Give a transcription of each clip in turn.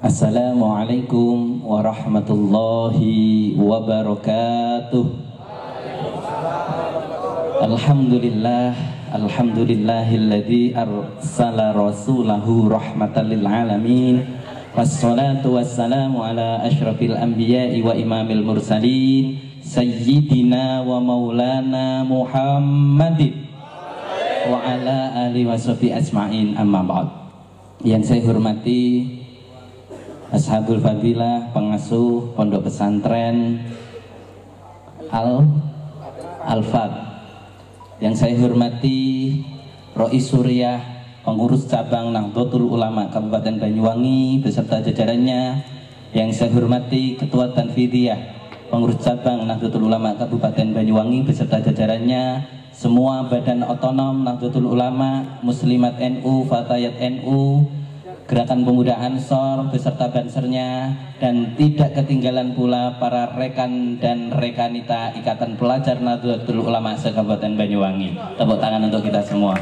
Assalamualaikum warahmatullahi wabarakatuh. Alhamdulillah, alhamdulillahilladzi arsala rasulahu rahmatan lil alamin. Wassalatu wassalamu ala asyrafil anbiya'i wa imamil mursalin sayyidina wa maulana Muhammadin wa ala alihi washabihi ajmain, amma ba'd. Yang saya hormati Ashabul Fadilah, pengasuh Pondok Pesantren Al-Fat. Yang saya hormati Rois Suriah, pengurus cabang Nahdlatul Ulama Kabupaten Banyuwangi beserta jajarannya. Yang saya hormati Ketua Tanfidiyah, pengurus cabang Nahdlatul Ulama Kabupaten Banyuwangi beserta jajarannya. Semua badan otonom Nahdlatul Ulama, Muslimat NU, Fatayat NU, Gerakan Pemuda Ansor beserta bansernya, dan tidak ketinggalan pula para rekan dan rekanita Ikatan Pelajar Nahdlatul Ulama se-Kabupaten Banyuwangi. Tepuk tangan untuk kita semua.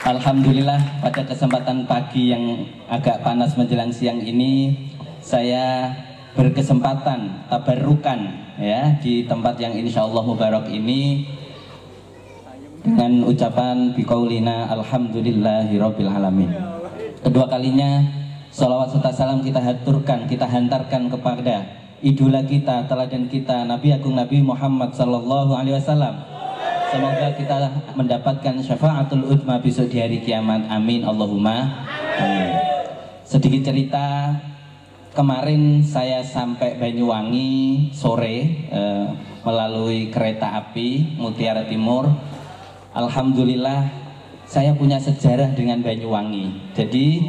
Alhamdulillah, pada kesempatan pagi yang agak panas menjelang siang ini, saya berkesempatan tabarukan ya di tempat yang insya Allah mubarak ini dengan ucapan biqaulina alhamdulillahirabbil alamin. Kedua kalinya salawat serta salam kita haturkan, kita hantarkan kepada idola kita, teladan kita, Nabi Agung Nabi Muhammad sallallahu alaihi wasallam. Semoga kita mendapatkan syafaatul uzma besok di hari kiamat. Amin Allahumma amin. Sedikit cerita, kemarin saya sampai Banyuwangi sore melalui kereta api Mutiara Timur. Alhamdulillah, saya punya sejarah dengan Banyuwangi. Jadi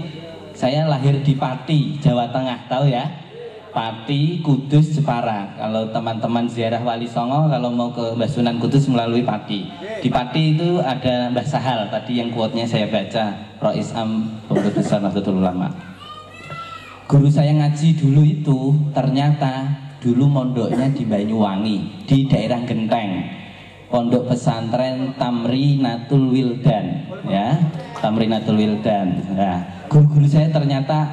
saya lahir di Pati, Jawa Tengah, tahu ya? Pati, Kudus, Jepara. Kalau teman-teman ziarah Wali Songo, kalau mau ke Mbah Sunan Kudus melalui Pati. Di Pati itu ada Mbah Sahal, tadi yang quote-nya saya baca, Rois Am, Pengurus Besar Nahdlatul Ulama. Guru saya ngaji dulu itu ternyata dulu mondoknya di Banyuwangi, di daerah Genteng. Pondok Pesantren Tamrinatul Wildan, ya, Tamrinatul Wildan. Nah, guru-guru saya ternyata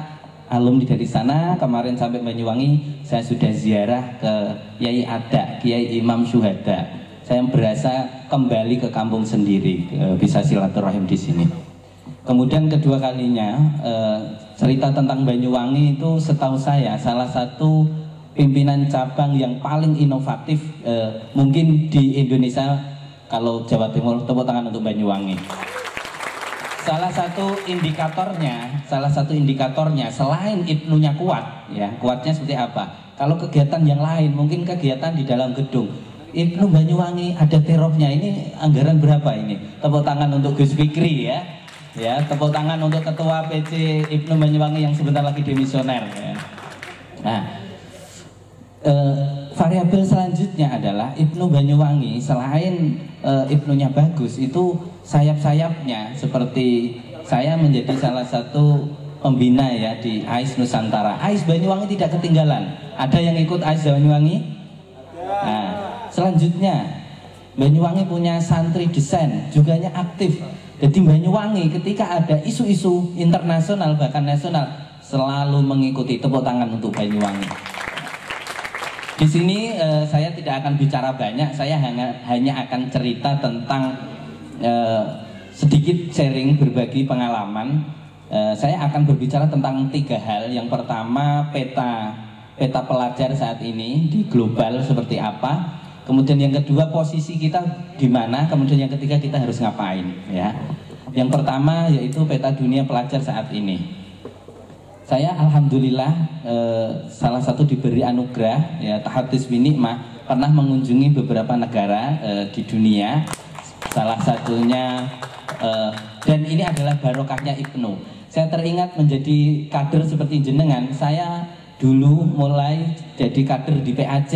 alumni dari sana. Kemarin sampai Banyuwangi, saya sudah ziarah ke Yai Ada, Kiai Imam Syuhada. Saya berasa kembali ke kampung sendiri, bisa silaturahim di sini. Kemudian kedua kalinya, cerita tentang Banyuwangi itu setahu saya salah satu pimpinan cabang yang paling inovatif mungkin di Indonesia. Kalau Jawa Timur, tepuk tangan untuk Banyuwangi. Salah satu indikatornya selain ibnunya kuat, ya, kuatnya seperti apa? Kalau kegiatan yang lain, mungkin kegiatan di dalam gedung, Ibnu Banyuwangi ada terofnya. Ini anggaran berapa ini? Tepuk tangan untuk Gus Fikri ya. Ya, tepuk tangan untuk Ketua PC Ibnu Banyuwangi yang sebentar lagi demisioner ya. Nah, variabel selanjutnya adalah Ibnu Banyuwangi selain Ibnunya bagus, itu sayap-sayapnya seperti saya menjadi salah satu pembina ya di AIS Nusantara. AIS Banyuwangi tidak ketinggalan. Ada yang ikut AIS Banyuwangi? Nah, selanjutnya Banyuwangi punya santri desain, juganya aktif. Jadi Banyuwangi ketika ada isu-isu internasional bahkan nasional selalu mengikuti. Tepuk tangan untuk Banyuwangi. Di sini saya tidak akan bicara banyak, saya hanya akan cerita tentang sedikit sharing, berbagi pengalaman. Saya akan berbicara tentang 3 hal. Yang pertama, peta pelajar saat ini di global seperti apa. Kemudian yang kedua, posisi kita di mana. Kemudian yang ketiga, kita harus ngapain. Ya. Yang pertama yaitu peta dunia pelajar saat ini. Saya alhamdulillah salah satu diberi anugerah ya tahaddus bi nikmah, pernah mengunjungi beberapa negara di dunia. Salah satunya dan ini adalah barokahnya Ibnu. Saya teringat menjadi kader seperti jenengan. Saya dulu mulai jadi kader di PAC,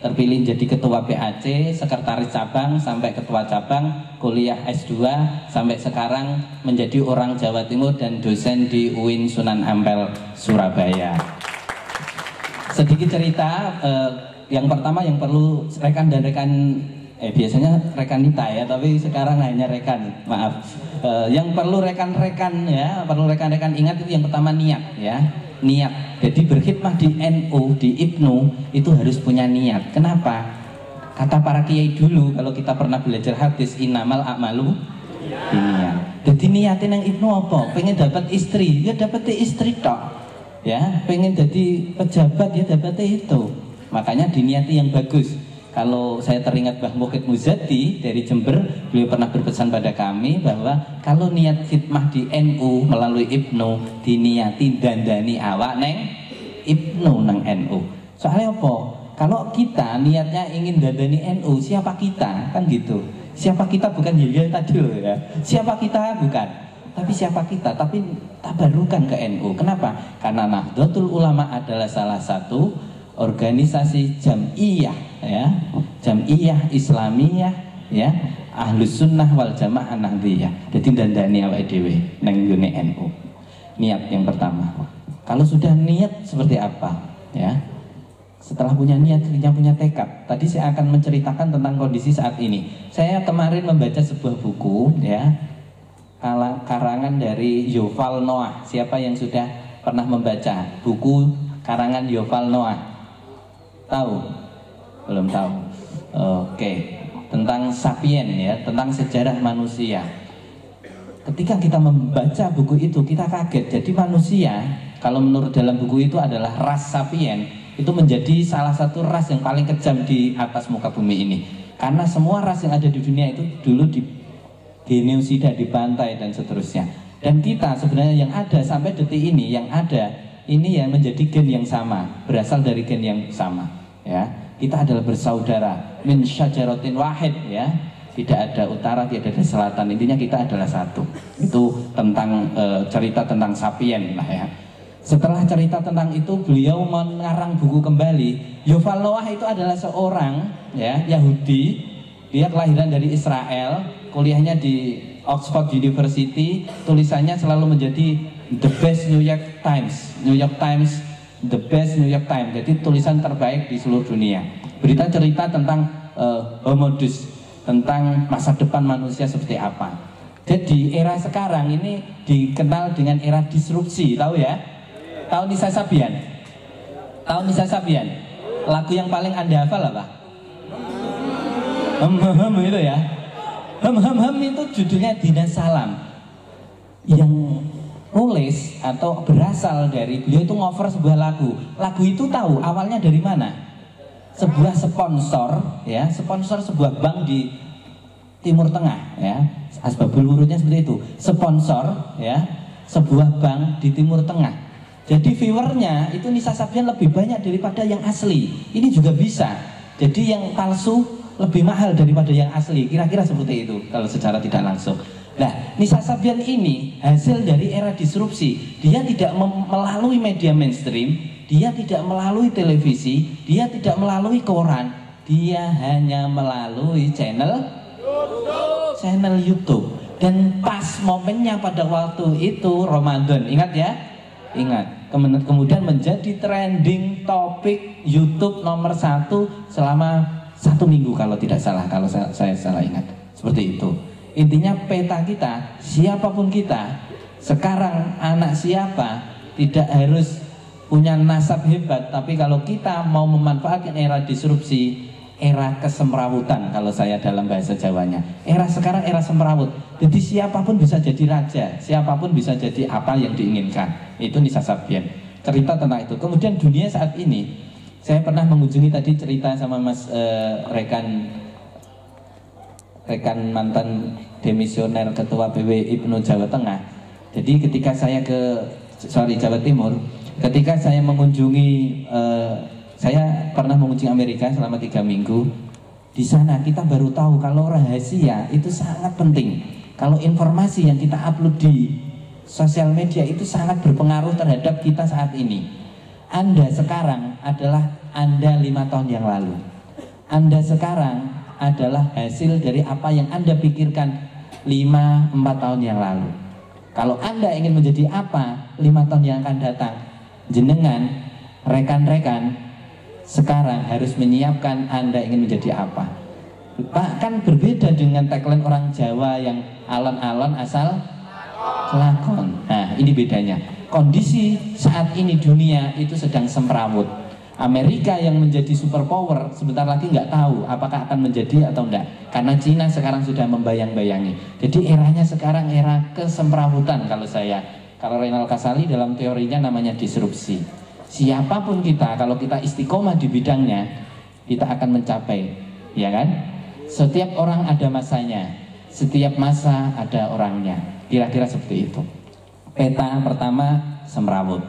terpilih jadi ketua PAC, sekretaris cabang sampai ketua cabang, kuliah S2 sampai sekarang menjadi orang Jawa Timur dan dosen di UIN Sunan Ampel Surabaya. Sedikit cerita, yang pertama yang perlu rekan dan rekan biasanya rekanita ya, tapi sekarang hanya rekan, maaf. Yang perlu rekan-rekan ya, perlu rekan-rekan ingat itu yang pertama niat ya. niat. Jadi berkhidmah di NU, di IPNU itu harus punya niat. Kenapa? Kata para kiai dulu, kalau kita pernah belajar hadis, innamal a'malu binniyat. Jadi niatin yang IPNU apa? Pengen dapat istri, ya dapat istri tok. Ya, pengen jadi pejabat, ya dapat itu. Makanya diniati yang bagus. Kalau saya teringat Mbah Mukhid Muzadi dari Jember, beliau pernah berpesan pada kami bahwa kalau niat khidmah di NU melalui IPNU, diniati dandani awak neng IPNU nang NU. Soalnya apa? Kalau kita niatnya ingin dandani NU, siapa kita? Kan gitu. Siapa kita bukan Yaya tadi loh ya. Siapa kita bukan. Tapi siapa kita? Tapi tabarukan ke NU. Kenapa? Karena Nahdlatul Ulama adalah salah satu organisasi jam'iyah, ya, jam'iyah Islamiyah, ya, Ahlus Sunnah wal Jamaah Nahdliyah. Jadi dandani awake dhewe nang nggone NU. Niat yang pertama. Kalau sudah niat seperti apa, ya? Setelah punya niat, punya tekad. Tadi saya akan menceritakan tentang kondisi saat ini. Saya kemarin membaca sebuah buku, ya, karangan dari Yuval Noah. Siapa yang sudah pernah membaca buku karangan Yuval Noah? Tahu? Belum tahu. Oke. Tentang Sapien, ya, tentang sejarah manusia. Ketika kita membaca buku itu, kita kaget. Jadi manusia, kalau menurut dalam buku itu adalah ras Sapien, itu menjadi salah satu ras yang paling kejam di atas muka bumi ini. Karena semua ras yang ada di dunia itu dulu di genosida, dibantai dan seterusnya. Dan kita sebenarnya yang ada sampai detik ini, yang ada ini yang menjadi gen yang sama, berasal dari gen yang sama, ya. Kita adalah bersaudara min syajaratin wahid, ya. Tidak ada utara, tidak ada selatan, intinya kita adalah satu. Itu tentang cerita tentang Sapien lah, ya. Setelah cerita tentang itu, beliau mengarang buku kembali. Yuval Noah itu adalah seorang, ya, Yahudi. Dia kelahiran dari Israel, kuliahnya di Oxford University. Tulisannya selalu menjadi the best New York Times, New York Times, the best New York Times. Jadi tulisan terbaik di seluruh dunia. Berita cerita tentang Homo Deus, tentang masa depan manusia seperti apa. Jadi era sekarang ini dikenal dengan era disrupsi, tahu ya? Tahu Nisa Sabian? Tahu Nisa Sabian? Lagu yang paling Anda hafal apa? Hem itu ya. Hem itu judulnya Dina Salam. Yang nulis atau berasal dari beliau itu ngover sebuah lagu. Lagu itu tahu awalnya dari mana? Sebuah sponsor, ya, sponsor sebuah bank di Timur Tengah, ya. Asbabul wurudnya seperti itu. Sponsor, ya, sebuah bank di Timur Tengah. Jadi viewernya itu Nisa Sabian lebih banyak daripada yang asli. Ini juga bisa. Jadi yang palsu lebih mahal daripada yang asli. Kira-kira seperti itu kalau secara tidak langsung. Nah, Nisa Sabian ini hasil dari era disrupsi. Dia tidak melalui media mainstream, dia tidak melalui televisi, dia tidak melalui koran, dia hanya melalui channel YouTube. Dan pas momennya pada waktu itu Ramadan, ingat ya? Ingat. Kemudian menjadi trending topik YouTube nomor 1 selama 1 minggu kalau tidak salah, kalau saya salah ingat. Seperti itu. Intinya peta kita, siapapun kita, sekarang anak siapa, tidak harus punya nasab hebat, tapi kalau kita mau memanfaatkan era disrupsi, era kesemrawutan kalau saya dalam bahasa Jawanya. Era sekarang era semrawut. Jadi siapapun bisa jadi raja, siapapun bisa jadi apa yang diinginkan. Itu Nisa Sabian. Cerita tentang itu. Kemudian dunia saat ini, saya pernah mengunjungi tadi cerita sama Mas rekan mantan demisioner ketua BW IPNU Jawa Tengah. Jadi ketika saya Jawa Timur, ketika saya mengunjungi saya pernah mengunjungi Amerika selama 3 minggu. Di sana kita baru tahu kalau rahasia itu sangat penting. Kalau informasi yang kita upload di sosial media itu sangat berpengaruh terhadap kita saat ini. Anda sekarang adalah Anda 5 tahun yang lalu. Anda sekarang adalah hasil dari apa yang Anda pikirkan 5-4 tahun yang lalu. Kalau Anda ingin menjadi apa 5 tahun yang akan datang, jenengan, rekan-rekan sekarang harus menyiapkan Anda ingin menjadi apa. Bahkan berbeda dengan tagline orang Jawa yang alon-alon asal kelakon. Nah, ini bedanya. kondisi saat ini dunia itu sedang semrawut. Amerika yang menjadi superpower sebentar lagi nggak tahu apakah akan menjadi atau enggak, karena Cina sekarang sudah membayang-bayangi. Jadi eranya sekarang era kesemrawutan. Kalau Renal Kasali dalam teorinya namanya disrupsi. Siapapun kita, kalau kita istiqomah di bidangnya, kita akan mencapai, ya kan? Setiap orang ada masanya, setiap masa ada orangnya. Kira-kira seperti itu. Peta pertama semrawut.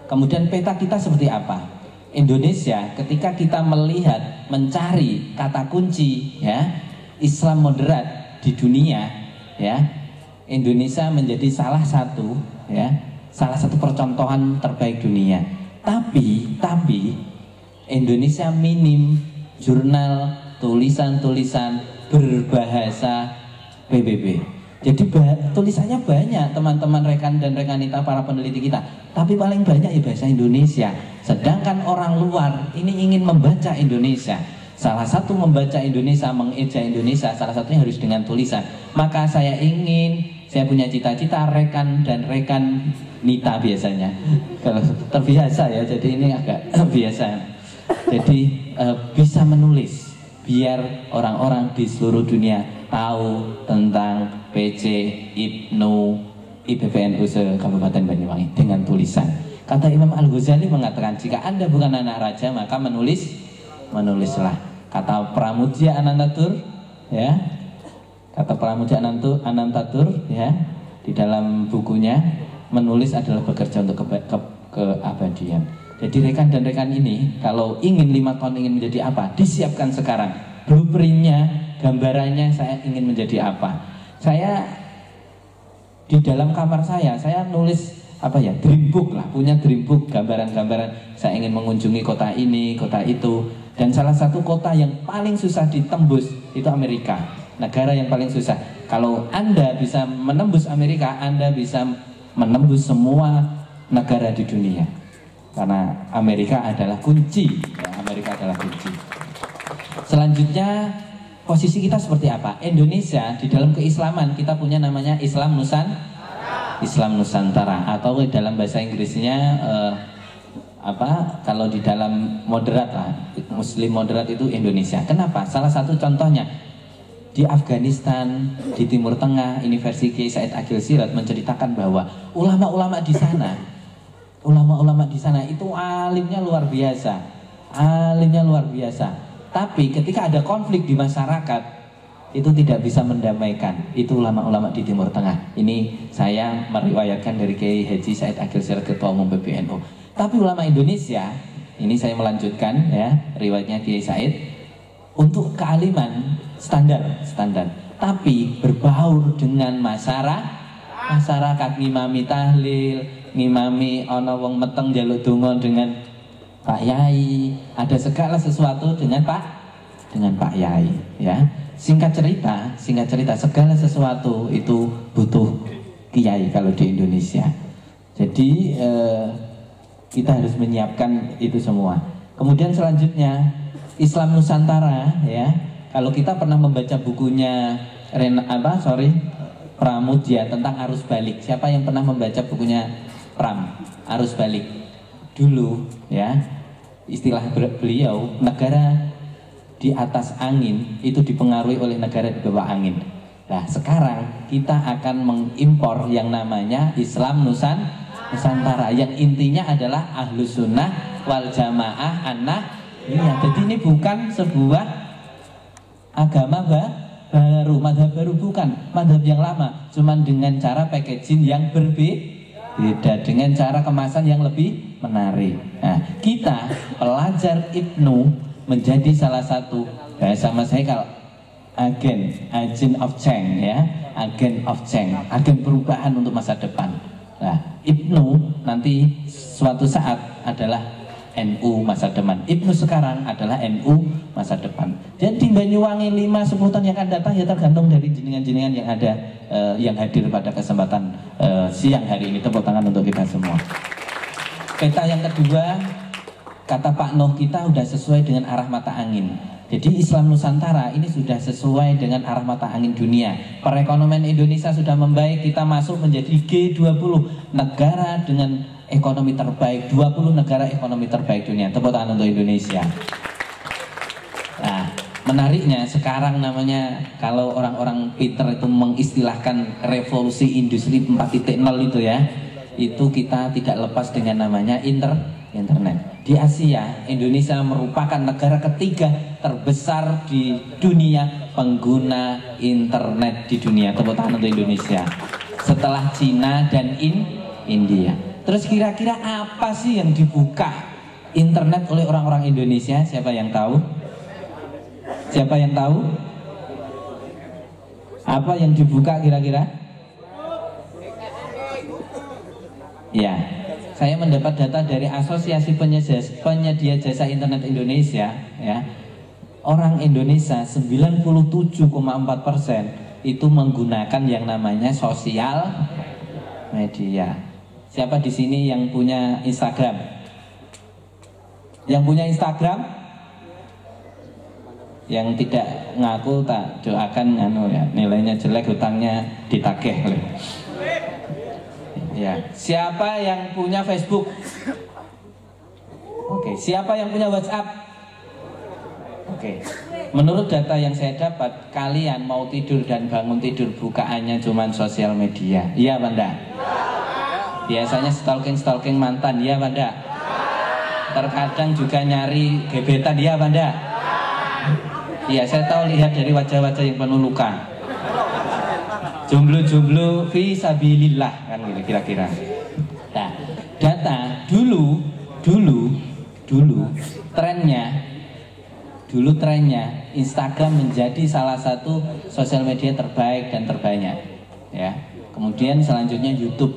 Kemudian peta kita seperti apa? Indonesia ketika kita melihat, mencari kata kunci, ya, Islam moderat di dunia, ya, Indonesia menjadi salah satu percontohan terbaik dunia. Tapi Indonesia minim jurnal tulisan-tulisan berbahasa PBB. Jadi tulisannya banyak teman-teman rekan dan rekanita para peneliti kita, tapi paling banyak ya bahasa Indonesia. Sedangkan orang luar ini ingin membaca Indonesia. Salah satu membaca Indonesia, mengeja Indonesia, salah satunya harus dengan tulisan. Maka saya punya cita-cita rekan dan rekan nita biasanya. Kalau terbiasa ya, jadi ini agak biasa. Jadi bisa menulis biar orang-orang di seluruh dunia tahu tentang PC, IPNU, IPPNU se-Kabupaten Banyuwangi dengan tulisan. Kata Imam Al-Ghazali mengatakan, jika Anda bukan anak raja maka menulislah. Kata Pramudia Anantatur, ya, kata Pramudia Anantatur, ya, di dalam bukunya, menulis adalah bekerja untuk keabadian. Jadi rekan dan rekan ini, kalau ingin 5 tahun ingin menjadi apa, disiapkan sekarang. Blueprintnya, gambarannya saya ingin menjadi apa. Saya di dalam kamar saya nulis dream book lah, punya dream book, gambaran-gambaran. Saya ingin mengunjungi kota ini, kota itu. Dan salah satu kota yang paling susah ditembus itu Amerika, negara yang paling susah. Kalau Anda bisa menembus Amerika, Anda bisa menembus semua negara di dunia. Karena Amerika adalah kunci, ya, Amerika adalah kunci. Selanjutnya, posisi kita seperti apa? Indonesia di dalam keislaman kita punya namanya Islam Nusantara, atau dalam bahasa Inggrisnya kalau di dalam moderat lah, Muslim moderat itu Indonesia. Kenapa? Salah satu contohnya di Afghanistan, di Timur Tengah, Universitas Kiai Said Agil Sirot menceritakan bahwa ulama-ulama di sana itu alimnya luar biasa. Tapi ketika ada konflik di masyarakat, itu tidak bisa mendamaikan. Itu ulama-ulama di Timur Tengah. Ini saya meriwayatkan dari Kiai Haji Said Agil Sirot, Ketua Umum PBNU. Tapi ulama Indonesia, ini saya melanjutkan ya, riwayatnya Kiai Said, untuk kealiman standar. Tapi berbaur dengan masyarakat, ngimami tahlil, ngimami ana wong meteng njaluk donga dengan Pak Yai, ada segala sesuatu dengan Pak Yai, ya. Singkat cerita, segala sesuatu itu butuh kiai kalau di Indonesia. Jadi kita harus menyiapkan itu semua. Kemudian selanjutnya Islam Nusantara, ya. Kalau kita pernah membaca bukunya Pramudia tentang arus balik. Siapa yang pernah membaca bukunya arus balik? Dulu, ya, istilah beliau, negara di atas angin itu dipengaruhi oleh negara di bawah angin. Nah, sekarang kita akan mengimpor yang namanya Islam Nusantara, yang intinya adalah Ahlus Sunnah wal Jamaah An-Nahdliyah. Jadi ini bukan sebuah agama baru, madhab baru, bukan madhab yang lama, cuman dengan cara packaging yang berbeda, dengan cara kemasan yang lebih menarik. Nah, kita pelajar Ibnu menjadi salah satu bahasa Mas Haikal agent of change, ya, agen perubahan untuk masa depan. Nah, Ibnu nanti suatu saat adalah NU masa depan. Ibnu sekarang adalah NU masa depan. Jadi Banyuwangi 5-10 tahun yang akan datang ya tergantung dari jenengan-jenengan yang ada yang hadir pada kesempatan siang hari ini. Tepuk tangan untuk kita semua. Peta yang kedua, kata Pak Noh, kita udah sesuai dengan arah mata angin. Jadi Islam Nusantara ini sudah sesuai dengan arah mata angin dunia. Perekonomian Indonesia sudah membaik, kita masuk menjadi G20, negara dengan ekonomi terbaik, 20 negara ekonomi terbaik dunia. Tepuk tangan untuk Indonesia. Nah, menariknya sekarang namanya, kalau orang-orang pinter itu mengistilahkan revolusi industri 4.0 itu ya, itu kita tidak lepas dengan namanya internet. Di Asia, Indonesia merupakan negara ketiga terbesar di dunia pengguna internet di dunia. Tepuk tangan untuk Indonesia. Setelah Cina dan India. Terus kira-kira apa sih yang dibuka internet oleh orang-orang Indonesia? Siapa yang tahu? Siapa yang tahu? Apa yang dibuka kira-kira? Ya, saya mendapat data dari Asosiasi Penyedia Jasa Internet Indonesia, ya. Orang Indonesia 97,4% itu menggunakan yang namanya sosial media. Siapa di sini yang punya Instagram? Yang punya Instagram? Yang tidak ngaku tak doakan ya, nilainya jelek, hutangnya ditagih. Ya, siapa yang punya Facebook? Oke, siapa yang punya WhatsApp? Oke. Menurut data yang saya dapat, kalian mau tidur dan bangun tidur bukaannya cuman sosial media. Iya, Banda? Biasanya stalking mantan, iya, Banda? Terkadang juga nyari gebetan, iya, Banda? Iya, saya tahu lihat dari wajah-wajah yang penuh luka. Jomblo-jomblo fi sabilillah kan gitu kira-kira. Nah, data dulu trennya Instagram menjadi salah satu sosial media terbaik dan terbanyak, ya. Kemudian selanjutnya YouTube.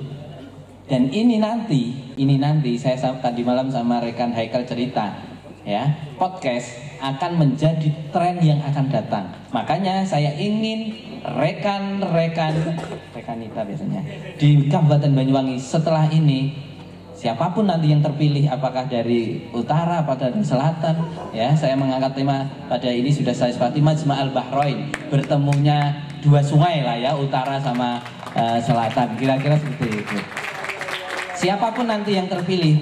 Dan ini nanti saya tadi malam sama rekan Haikal cerita, ya, podcast akan menjadi tren yang akan datang. Makanya saya ingin rekan-rekan Nita biasanya di Kabupaten Banyuwangi setelah ini, siapapun nanti yang terpilih, apakah dari utara atau dari selatan, ya, saya mengangkat tema pada ini sudah saya sepati Majma' al-Bahrain, bertemunya dua sungai lah ya, utara sama selatan, kira-kira seperti itu. Siapapun nanti yang terpilih,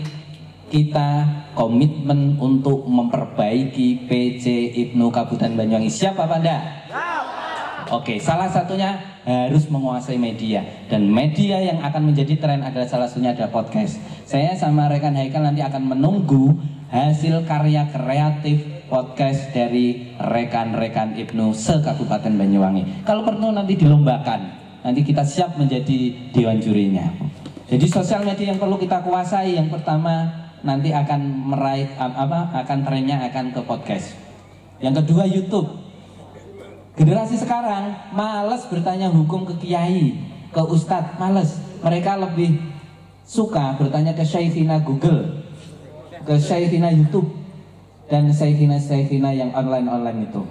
kita komitmen untuk memperbaiki PC Ibnu Kabupaten Banyuwangi. Siapa Anda? Oke, salah satunya harus menguasai media. Dan media yang akan menjadi tren adalah salah satunya adalah podcast. Saya sama rekan Haikal nanti akan menunggu hasil karya kreatif podcast dari rekan-rekan Ibnu se-Kabupaten Banyuwangi. Kalau perlu nanti dilombakan, nanti kita siap menjadi dewan jurinya. Jadi sosial media yang perlu kita kuasai, yang pertama nanti akan meraih akan trennya akan ke podcast. Yang kedua YouTube. Generasi sekarang malas bertanya hukum ke kiai, ke ustadz, malas. Mereka lebih suka bertanya ke syekhina Google, ke syekhina YouTube, dan syekhina yang online itu.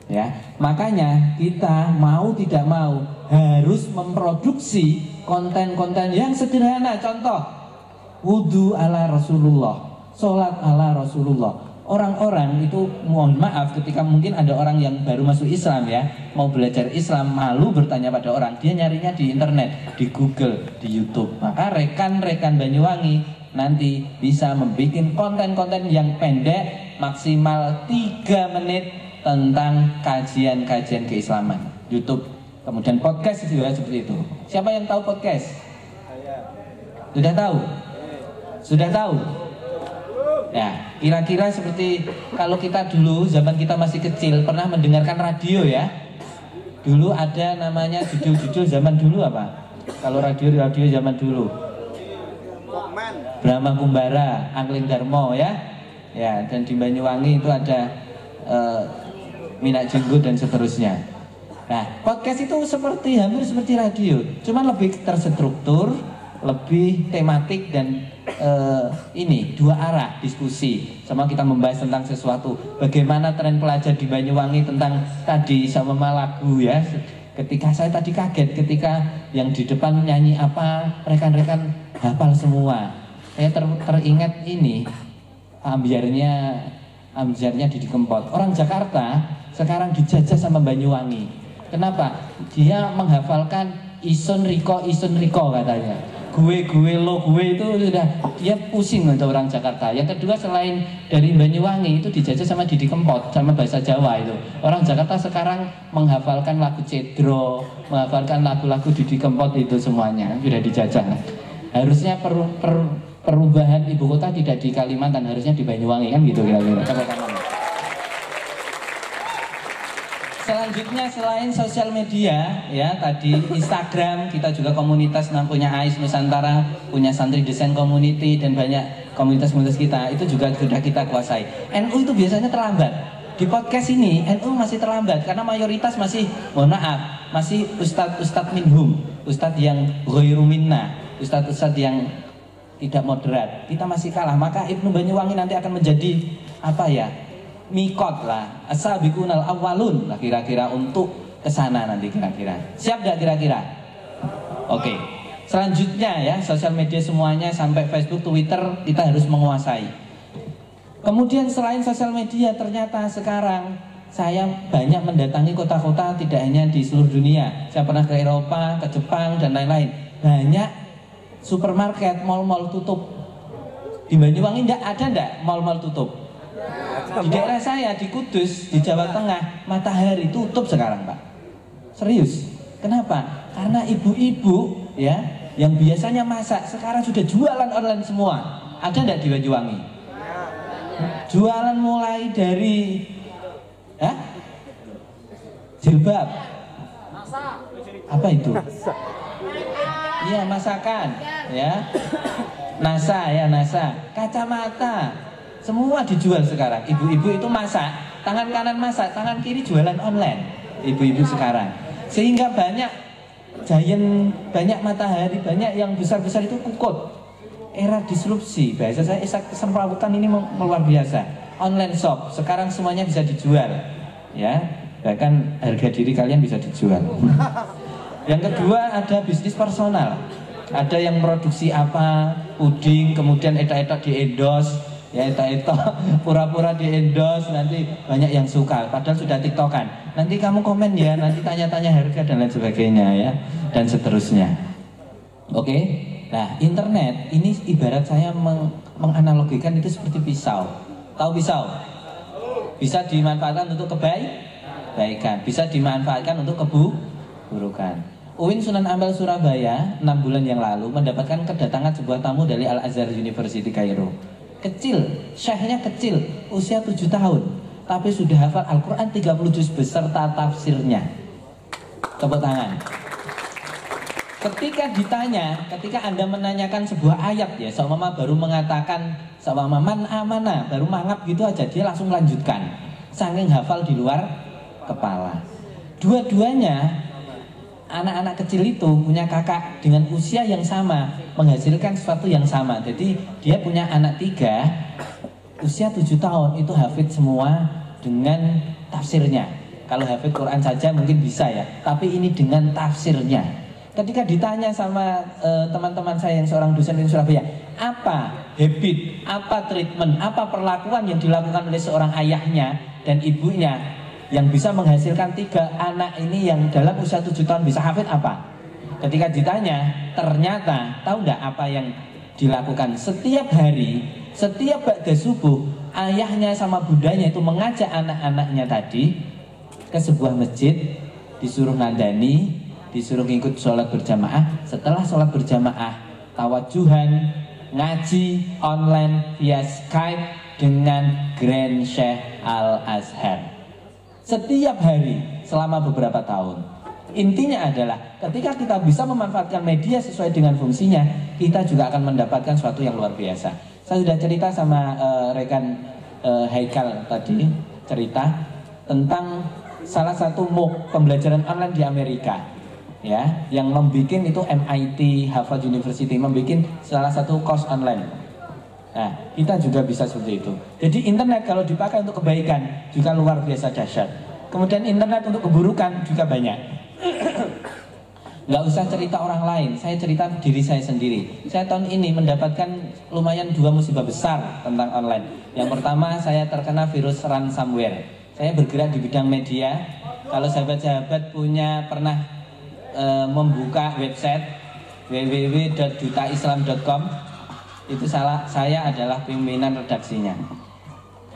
Ya, makanya kita mau tidak mau harus memproduksi konten-konten yang sederhana. Contoh, wudhu ala Rasulullah, sholat ala Rasulullah. Orang-orang itu mohon maaf ketika mungkin ada orang yang baru masuk Islam ya, mau belajar Islam, malu bertanya pada orang, dia nyarinya di internet, di Google, di YouTube. Maka rekan-rekan Banyuwangi nanti bisa membuat konten-konten yang pendek, maksimal 3 menit tentang kajian-kajian keislaman. YouTube, kemudian podcast juga seperti itu. Siapa yang tahu podcast? Sudah tahu? Sudah tahu? Ya, kira-kira seperti kalau kita dulu zaman kita masih kecil pernah mendengarkan radio ya. Dulu ada namanya judul-judul zaman dulu apa? Kalau radio zaman dulu. Brahma Kumbara, Angling Darmo ya. Ya, dan di Banyuwangi itu ada Minak Jenggut dan seterusnya. Nah, podcast itu hampir seperti radio, cuman lebih terstruktur, lebih tematik dan ini 2 arah diskusi. Sama kita membahas tentang sesuatu. Bagaimana tren pelajar di Banyuwangi tentang tadi sama lagu ya. Ketika saya tadi kaget ketika yang di depan nyanyi apa, rekan-rekan hafal semua. Saya teringat ini ambiarnya amjarnya Didi Kempot. Orang Jakarta sekarang dijajah sama Banyuwangi. Kenapa? Dia menghafalkan Ison Riko katanya. Gue lo gue itu sudah dia pusing untuk orang Jakarta. Yang kedua, selain dari Banyuwangi itu dijajah sama Didi Kempot, sama bahasa Jawa itu. Orang Jakarta sekarang menghafalkan lagu Cedro, menghafalkan lagu-lagu Didi Kempot itu semuanya sudah dijajah. Harusnya perubahan ibu kota tidak di Kalimantan, harusnya di Banyuwangi, kan gitu kira-kira. Selanjutnya selain sosial media, ya tadi Instagram, kita juga komunitas punya AIS Nusantara, punya Santri Desain Community dan banyak komunitas-komunitas kita itu juga sudah kita kuasai. NU itu biasanya terlambat. Di podcast ini NU masih terlambat karena mayoritas masih, mohon maaf, masih ustadz minhum, ustadz yang ghairu minna, ustadz yang tidak moderat. Kita masih kalah, maka Ibnu Banyuwangi nanti akan menjadi apa ya? Mikot lah, as-sabiqunal awwalun lah kira-kira untuk kesana nanti kira-kira. Siap gak kira-kira? Oke. Selanjutnya ya, sosial media semuanya sampai Facebook, Twitter kita harus menguasai. Kemudian selain sosial media, ternyata sekarang saya banyak mendatangi kota-kota tidak hanya di seluruh dunia. Saya pernah ke Eropa, ke Jepang dan lain-lain. Banyak supermarket, mal-mal tutup. Di Banyuwangi ada enggak mal-mal tutup? Di daerah saya di Kudus, di Jawa Tengah, Matahari tutup sekarang, Pak. Serius. Kenapa? Karena ibu-ibu ya yang biasanya masak sekarang sudah jualan online semua. Ada enggak di Banyuwangi? Jualan mulai dari jilbab. Apa itu? Iya, masakan, ya. Nasa, kacamata. Semua dijual sekarang. Ibu-ibu itu masak, tangan kanan masak, tangan kiri jualan online. Ibu-ibu sekarang. Sehingga banyak giant, banyak Matahari, banyak yang besar-besar itu kukut. Era disrupsi. Bahasa saya kesemrawutan ini luar biasa. Online shop, sekarang semuanya bisa dijual. Ya, bahkan harga diri kalian bisa dijual. Yang kedua ada bisnis personal. Ada yang produksi apa, puding, kemudian eta-eta di endorse. Ya itu pura-pura di endorse, nanti banyak yang suka padahal sudah tiktokan, nanti kamu komen ya, nanti tanya-tanya harga dan lain sebagainya ya, dan seterusnya. Oke. Nah, internet ini ibarat saya menganalogikan itu seperti pisau. Tahu pisau? Bisa dimanfaatkan untuk kebaikan, bisa dimanfaatkan untuk keburukan. UIN Sunan Ampel Surabaya 6 bulan yang lalu mendapatkan kedatangan sebuah tamu dari Al-Azhar University Kairo. Kecil, syekhnya kecil, usia 7 tahun, tapi sudah hafal Al-Quran 30 juz beserta tafsirnya. Tepuk tangan. Ketika Anda menanyakan sebuah ayat ya, seumpama baru mengatakan seumpama man amana, baru mangap gitu aja, dia langsung lanjutkan. Saking hafal di luar kepala. Dua-duanya anak-anak kecil itu punya kakak dengan usia yang sama, menghasilkan sesuatu yang sama. Jadi dia punya anak 3, usia 7 tahun, itu hafid semua dengan tafsirnya. Kalau hafid Quran saja mungkin bisa ya, tapi ini dengan tafsirnya. Ketika ditanya sama teman-teman saya yang seorang dosen di Surabaya, apa habit, apa treatment, apa perlakuan yang dilakukan oleh seorang ayahnya dan ibunya yang bisa menghasilkan 3 anak ini yang dalam usia 7 tahun bisa hafid apa? Ketika ditanya, ternyata tahu enggak apa yang dilakukan? Setiap hari, setiap ba'da subuh, ayahnya sama bundanya itu mengajak anak-anaknya tadi ke sebuah masjid, disuruh nandani, disuruh ngikut sholat berjamaah. Setelah sholat berjamaah, tawajuhan, ngaji online via Skype dengan Grand Sheikh Al-Azhar. Setiap hari selama beberapa tahun. Intinya adalah ketika kita bisa memanfaatkan media sesuai dengan fungsinya, kita juga akan mendapatkan sesuatu yang luar biasa. Saya sudah cerita sama rekan Haikal tadi, cerita tentang salah satu MOOC pembelajaran online di Amerika, ya, yang membuat itu MIT, Harvard University membuat salah satu course online. Nah, kita juga bisa seperti itu. Jadi internet kalau dipakai untuk kebaikan juga luar biasa dahsyat. Kemudian internet untuk keburukan juga banyak. Nggak usah cerita orang lain, saya cerita diri saya sendiri. Saya tahun ini mendapatkan lumayan 2 musibah besar tentang online. Yang pertama, saya terkena virus ransomware. Saya bergerak di bidang media. Kalau sahabat-sahabat pernah membuka website www.dutaislam.com, itu saya adalah pimpinan redaksinya.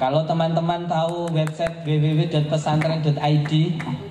Kalau teman-teman tahu website www.pesantren.id,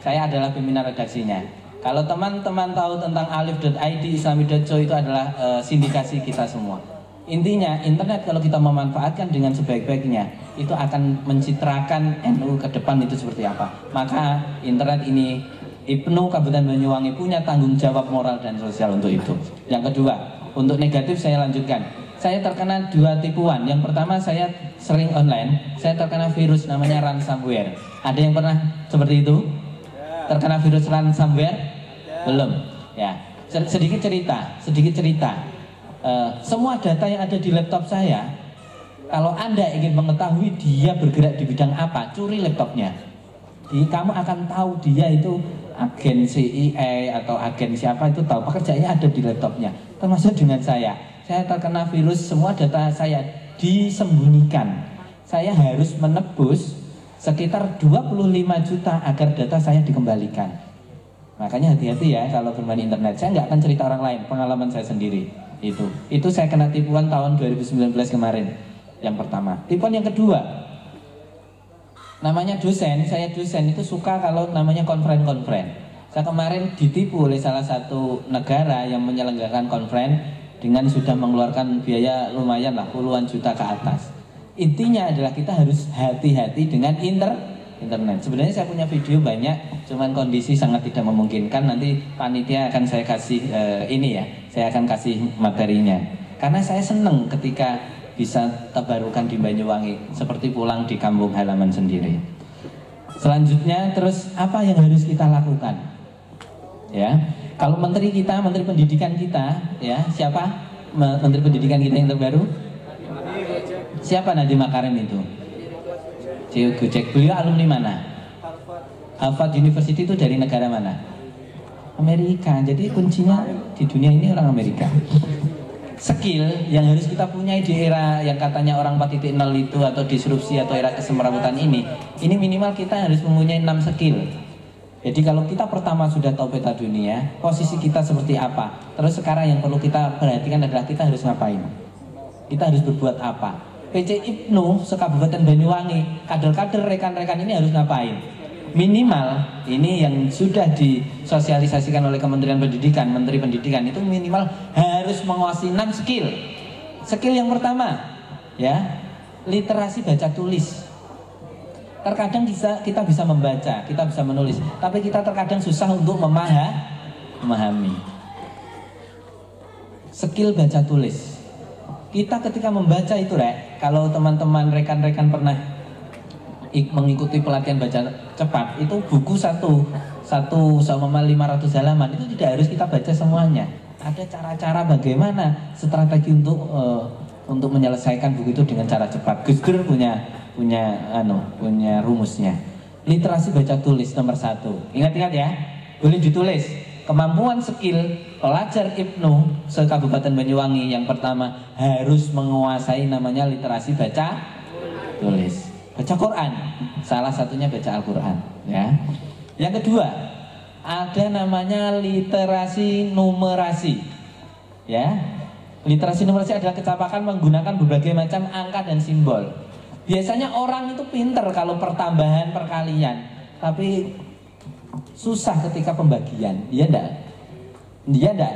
saya adalah pimpinan redaksinya. Kalau teman-teman tahu tentang alif.id, islami.co, itu adalah sindikasi kita semua. Intinya, internet kalau kita memanfaatkan dengan sebaik-baiknya, itu akan mencitrakan NU ke depan itu seperti apa. Maka internet ini, IPNU Kabupaten Banyuwangi punya tanggung jawab moral dan sosial untuk itu. Yang kedua, untuk negatif saya lanjutkan. Saya terkena 2 tipuan. Yang pertama, saya sering online, saya terkena virus namanya ransomware. Ada yang pernah seperti itu? Terkena virus ransomware? Belum. Ya, sedikit cerita. Semua data yang ada di laptop saya, kalau Anda ingin mengetahui dia bergerak di bidang apa, curi laptopnya. Kamu akan tahu dia itu agen CIA atau agen siapa, itu tahu, pekerjaannya ada di laptopnya. Termasuk dengan saya terkena virus, semua data saya disembunyikan. Saya harus menebus sekitar 25 juta agar data saya dikembalikan. Makanya hati-hati ya kalau bermain internet. Saya nggak akan cerita orang lain, pengalaman saya sendiri. Itu saya kena tipuan tahun 2019 kemarin. Yang pertama. Tipuan yang kedua, namanya dosen. Saya dosen itu suka kalau namanya konferen. Saya kemarin ditipu oleh salah satu negara yang menyelenggarakan konferen dengan sudah mengeluarkan biaya lumayan lah, puluhan juta ke atas. Intinya adalah kita harus hati-hati dengan internet. Sebenarnya saya punya video banyak, cuman kondisi sangat tidak memungkinkan. Nanti panitia akan saya kasih saya akan kasih materinya. Karena saya senang ketika bisa tabarukan di Banyuwangi, seperti pulang di kampung halaman sendiri. Selanjutnya, terus apa yang harus kita lakukan? Ya, kalau menteri pendidikan kita, ya siapa? Menteri pendidikan kita yang terbaru? Siapa Nadiem Makarim itu? Gojek. Beliau alumni mana? Harvard University. Itu dari negara mana? Amerika. Jadi kuncinya di dunia ini orang Amerika. Skill yang harus kita punya di era yang katanya orang 4.0 itu, atau disrupsi atau era kesemrawutan ini minimal kita harus mempunyai 6 skill. Jadi kalau kita pertama sudah tahu peta dunia, posisi kita seperti apa, terus sekarang yang perlu kita perhatikan adalah kita harus ngapain, kita harus berbuat apa. PC IPNU se-Kabupaten Banyuwangi, kader-kader rekan-rekan ini harus ngapain? Minimal, ini yang sudah disosialisasikan oleh Kementerian Pendidikan, Menteri Pendidikan, itu minimal harus menguasai 6 skill. Skill yang pertama, ya, literasi baca tulis. Terkadang kita bisa membaca, kita bisa menulis, tapi kita terkadang susah untuk memahami. Skill baca tulis. Kita ketika membaca itu, kalau teman-teman rekan-rekan pernah mengikuti pelatihan baca cepat, itu buku satu sama 500 halaman, itu tidak harus kita baca semuanya. Ada cara-cara bagaimana strategi untuk menyelesaikan buku itu dengan cara cepat. Gus Dur punya rumusnya. Literasi baca tulis nomor 1. Ingat-ingat ya, boleh ditulis. Kemampuan skill pelajar IPNU se-Kabupaten Banyuwangi yang pertama harus menguasai namanya literasi baca tulis. Baca Quran, salah satunya baca Al-Quran, ya. Yang kedua, ada namanya literasi numerasi, ya. Literasi numerasi adalah kecapakan menggunakan berbagai macam angka dan simbol. Biasanya orang itu pinter kalau pertambahan perkalian, tapi susah ketika pembagian. Iya enggak? Iya enggak?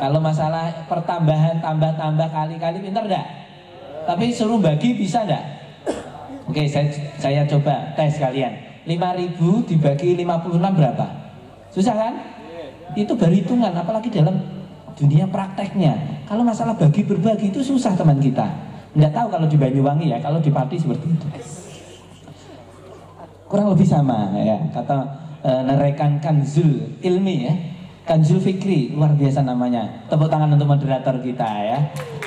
Kalau masalah pertambahan, tambah-tambah, kali-kali pinter enggak? Tapi suruh bagi bisa enggak? Oke, saya coba tes kalian. 5.000 dibagi 56 berapa? Susah kan? Itu baru hitungan, apalagi dalam dunia prakteknya. Kalau masalah bagi berbagi itu susah teman kita. Enggak tahu kalau di Banyuwangi ya, kalau di Pati seperti itu. Kurang lebih sama ya, kata rekan Kanzul Ilmi ya, Kanzul Fikri, luar biasa namanya. Tepuk tangan untuk moderator kita ya.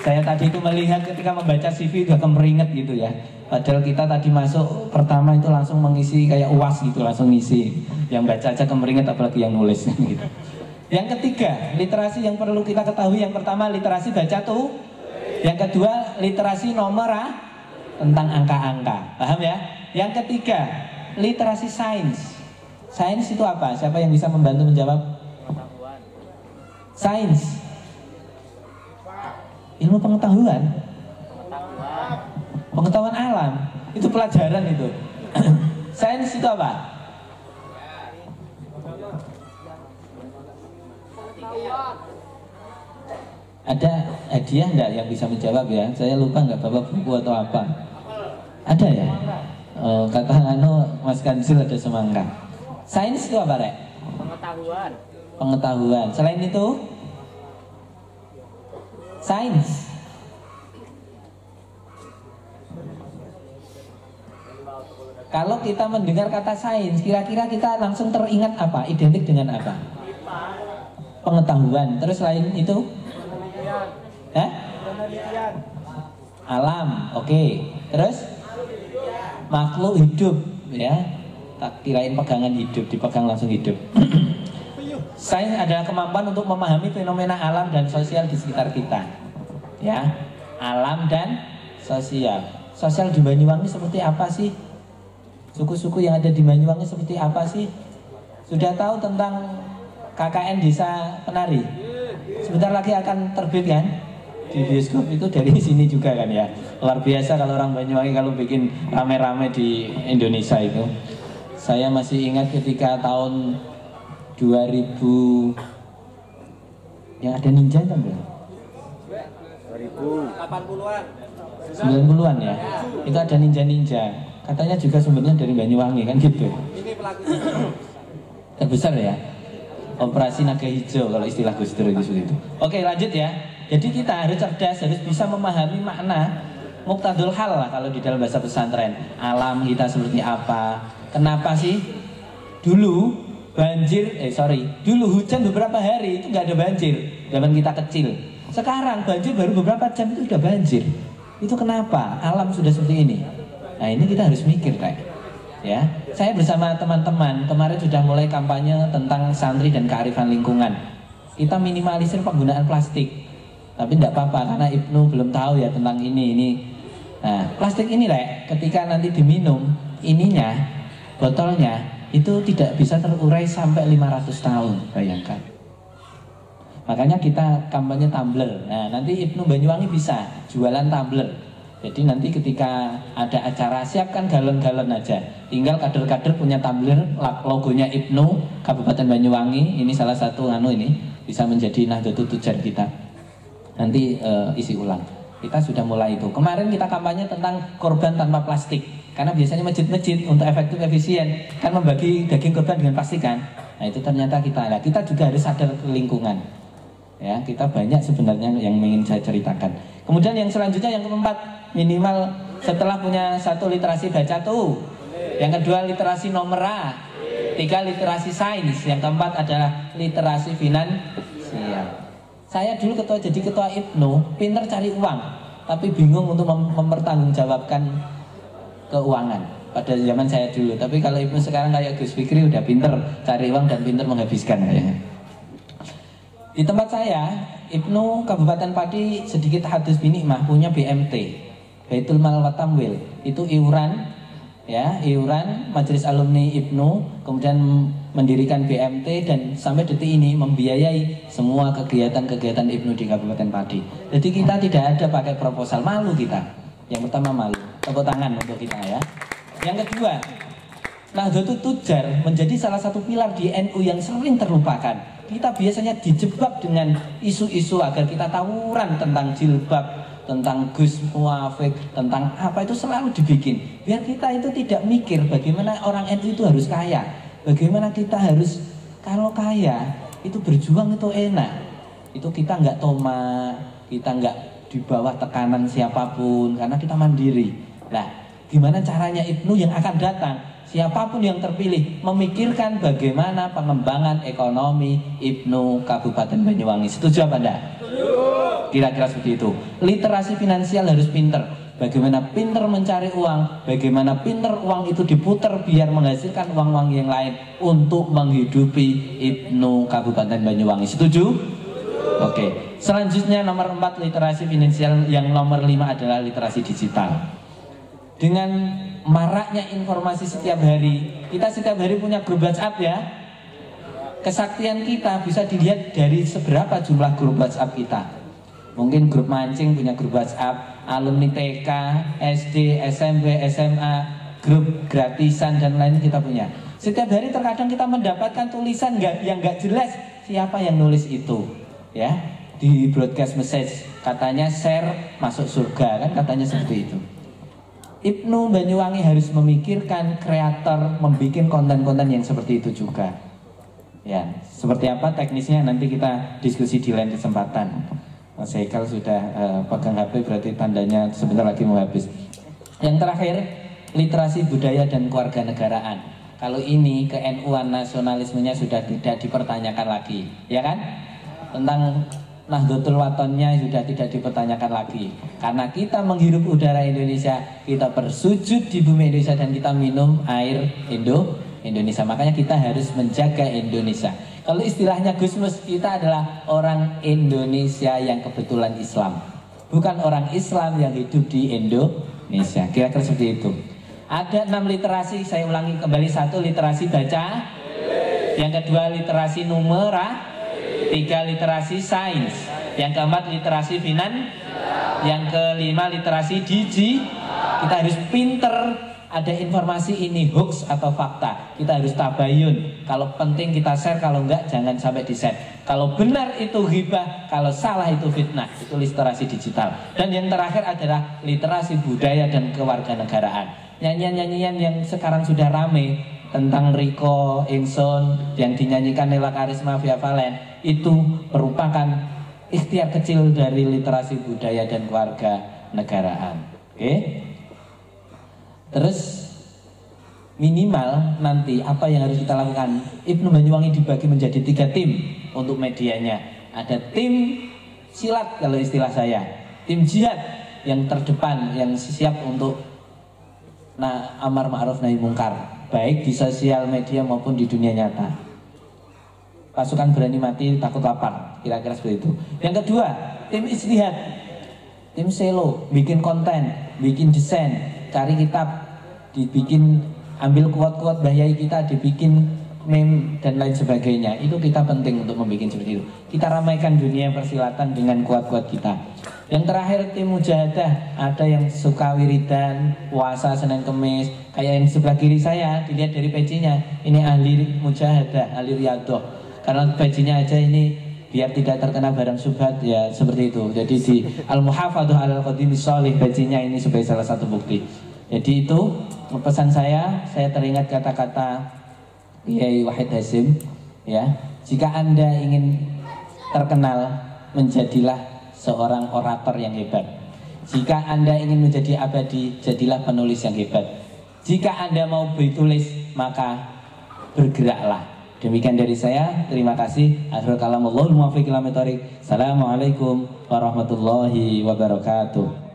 Saya tadi itu melihat ketika membaca CV udah kemeringet gitu ya. Padahal kita tadi masuk pertama itu langsung mengisi kayak UAS gitu, langsung ngisi. Yang baca aja kemeringet apalagi yang nulis gitu. Yang ketiga, literasi yang perlu kita ketahui, yang pertama literasi baca tuh, yang kedua literasi nomor tentang angka-angka, paham ya? Yang ketiga, literasi sains. Sains itu apa? Siapa yang bisa membantu menjawab? Sains, ilmu pengetahuan, pengetahuan alam, itu pelajaran itu. Sains itu apa? Ada hadiah enggak yang bisa menjawab ya? Saya lupa enggak bawa buku atau apa? Ada ya? Oh, kata Mas Kanzil ada semangka. Sains itu apa, Rek? Pengetahuan. Pengetahuan. Selain itu? Sains. Kalau kita mendengar kata sains, kira-kira kita langsung teringat apa? Identik dengan apa? Pengetahuan. Terus selain itu? Alam. Oke. Terus? Makhluk hidup, ya. Tak kirain pegangan hidup, dipegang langsung hidup. Sains adalah kemampuan untuk memahami fenomena alam dan sosial di sekitar kita. Ya. Alam dan sosial. Sosial di Banyuwangi seperti apa sih? Suku-suku yang ada di Banyuwangi seperti apa sih? Sudah tahu tentang KKN Desa Penari? Sebentar lagi akan terbit kan? Di bioskop itu dari sini juga kan ya. Luar biasa kalau orang Banyuwangi kalau bikin rame-rame di Indonesia itu. Saya masih ingat ketika tahun 2000 yang ada ninja kan bro? 2080-an. 90-an ya. Itu ada ninja-ninja. Katanya juga sumbernya dari Banyuwangi kan gitu. Ini pelakunya. Terbesar ya. Operasi Naga Hijau kalau istilah Gus Dur itu seperti itu. Oke, lanjut ya. Jadi kita harus cerdas, harus bisa memahami makna muqtadul hal lah kalau di dalam bahasa pesantren. Alam kita seperti apa? Kenapa sih dulu dulu hujan beberapa hari itu nggak ada banjir zaman kita kecil. Sekarang banjir baru beberapa jam itu sudah banjir. Itu kenapa? Alam sudah seperti ini. Nah, ini kita harus mikir, Rek. Ya, saya bersama teman-teman kemarin sudah mulai kampanye tentang santri dan kearifan lingkungan. Kita minimalisir penggunaan plastik, tapi tidak apa-apa karena Ibnu belum tahu ya tentang ini. Nah, plastik ini, Rek, ketika nanti diminum, ininya, botolnya itu tidak bisa terurai sampai 500 tahun, bayangkan. Makanya kita kampanye tumbler. Nah, nanti Ibnu Banyuwangi bisa jualan tumbler. Jadi nanti ketika ada acara siapkan galon-galon aja. Tinggal kader-kader punya tumbler logonya Ibnu Kabupaten Banyuwangi. Ini salah satu ini bisa menjadi Nahdlatul Tujar kita. Nanti isi ulang. Kita sudah mulai itu. Kemarin kita kampanye tentang korban tanpa plastik. Karena biasanya masjid-masjid untuk efektif efisien kan membagi daging korban dengan plastik kan. Nah, itu ternyata kita juga harus sadar ke lingkungan. Ya, kita banyak sebenarnya yang ingin saya ceritakan. Kemudian yang selanjutnya yang keempat, minimal setelah punya satu literasi baca tuh. Yang kedua literasi nomera. Tiga literasi sains. Yang keempat adalah literasi finansial. Saya dulu jadi ketua Ibnu, pinter cari uang, tapi bingung untuk mempertanggungjawabkan keuangan pada zaman saya dulu. Tapi kalau Ibnu sekarang kayak Gus Fikri udah pinter cari uang dan pinter menghabiskan kayaknya. Di tempat saya, Ibnu Kabupaten Pati sedikit hadis binikmah punya BMT, Baitul Mal wa Tamwil. Itu iuran Majelis Alumni Ibnu, kemudian mendirikan BMT dan sampai detik ini membiayai semua kegiatan-kegiatan Ibnu di Kabupaten Pati. Jadi kita tidak ada pakai proposal, malu kita. Yang pertama malu, tepuk tangan untuk kita ya. Yang kedua, Nahdlatul Tujar menjadi salah satu pilar di NU yang sering terlupakan. Kita biasanya dijebak dengan isu-isu agar kita tawuran tentang jilbab, tentang Gus Muafik, tentang apa itu selalu dibikin. Biar kita itu tidak mikir bagaimana orang NU itu harus kaya. Bagaimana kita harus, kalau kaya itu berjuang itu enak. Itu kita nggak toma, kita nggak di bawah tekanan siapapun karena kita mandiri. Nah, gimana caranya Ibnu yang akan datang? Siapapun yang terpilih memikirkan bagaimana pengembangan ekonomi Ibnu Kabupaten Banyuwangi. Setuju apa enggak? Kira-kira seperti itu. Literasi finansial harus pinter. bagaimana pinter mencari uang, bagaimana pinter uang itu diputar biar menghasilkan uang-uang yang lain untuk menghidupi Ibnu Kabupaten Banyuwangi. Setuju? Oke. Selanjutnya nomor 4 literasi finansial, yang nomor 5 adalah literasi digital. Dengan maraknya informasi setiap hari, kita setiap hari punya grup WhatsApp ya. Kesaktian kita bisa dilihat dari seberapa jumlah grup WhatsApp kita. Mungkin grup mancing punya grup WhatsApp, alumni TK, SD, SMP, SMA, grup gratisan dan lain kita punya. Setiap hari terkadang kita mendapatkan tulisan yang nggak jelas siapa yang nulis itu, ya, di broadcast message katanya share masuk surga, kan katanya seperti itu. Ibnu Banyuwangi harus memikirkan kreator membuat konten-konten yang seperti itu juga. Ya, seperti apa teknisnya nanti kita diskusi di lain kesempatan. Mas Haikal sudah pegang HP, berarti tandanya sebentar lagi mau habis. Yang terakhir, literasi budaya dan kewarganegaraan. Kalau ini ke NU-an nasionalismenya sudah tidak dipertanyakan lagi, ya kan? Tentang Nahdlatul Wathonnya sudah tidak dipertanyakan lagi. Karena kita menghirup udara Indonesia, kita bersujud di bumi Indonesia, dan kita minum air Indonesia. Makanya kita harus menjaga Indonesia. Kalau istilahnya Gusmus, kita adalah orang Indonesia yang kebetulan Islam, bukan orang Islam yang hidup di Indonesia. Kira-kira seperti itu. Ada 6 literasi, saya ulangi kembali. 1, literasi baca. Yang kedua, literasi numerasi. 3, literasi sains. Yang keempat, literasi yang kelima, literasi kita harus pinter. Ada informasi ini hoax atau fakta, kita harus tabayun. Kalau penting kita share, kalau enggak jangan sampai di share. Kalau benar itu ghibah, kalau salah itu fitnah. Itu literasi digital. Dan yang terakhir adalah literasi budaya dan kewarganegaraan. Nyanyian-nyanyian yang sekarang sudah rame tentang Riko, Inson yang dinyanyikan Nela Karisma, Via Valen, itu merupakan ikhtiar kecil dari literasi budaya dan kewarganegaraan. Oke? Terus minimal nanti apa yang harus kita lakukan? Ibnu Banyuwangi dibagi menjadi 3 tim untuk medianya. Ada tim silat kalau istilah saya, tim jihad yang terdepan, yang siap untuk amar ma'ruf nahi mungkar, baik di sosial media maupun di dunia nyata. Pasukan berani mati takut lapar, kira-kira seperti itu. Yang kedua, tim ijtihad, tim selo, bikin konten, bikin desain, cari kitab, dibikin, ambil kuat-kuat bahayai kita, dibikin meme dan lain sebagainya. Itu kita penting untuk membuat seperti itu. Kita ramaikan dunia persilatan dengan kuat-kuat kita. Yang terakhir, tim mujahadah. Ada yang suka wiridan, puasa Senin Kemis, kayak yang sebelah kiri saya, dilihat dari pecinya, ini ahli mujahadah, ahli riyadhah. Karena pecinya aja ini biar tidak terkena barang syubhat, ya seperti itu. Jadi di Al-Muhafadhah Al-Qadimis Shalih, pecinya ini sebagai salah satu bukti. Jadi itu pesan saya teringat kata-kata Kiai Wahid Hasyim, ya. Jika Anda ingin terkenal, menjadilah seorang orator yang hebat. Jika Anda ingin menjadi abadi, jadilah penulis yang hebat. Jika Anda mau bertulis, maka bergeraklah. Demikian dari saya, terima kasih. Akhirul kalam, Allahul muwaffiq ila thoriq. Assalamualaikum warahmatullahi wabarakatuh.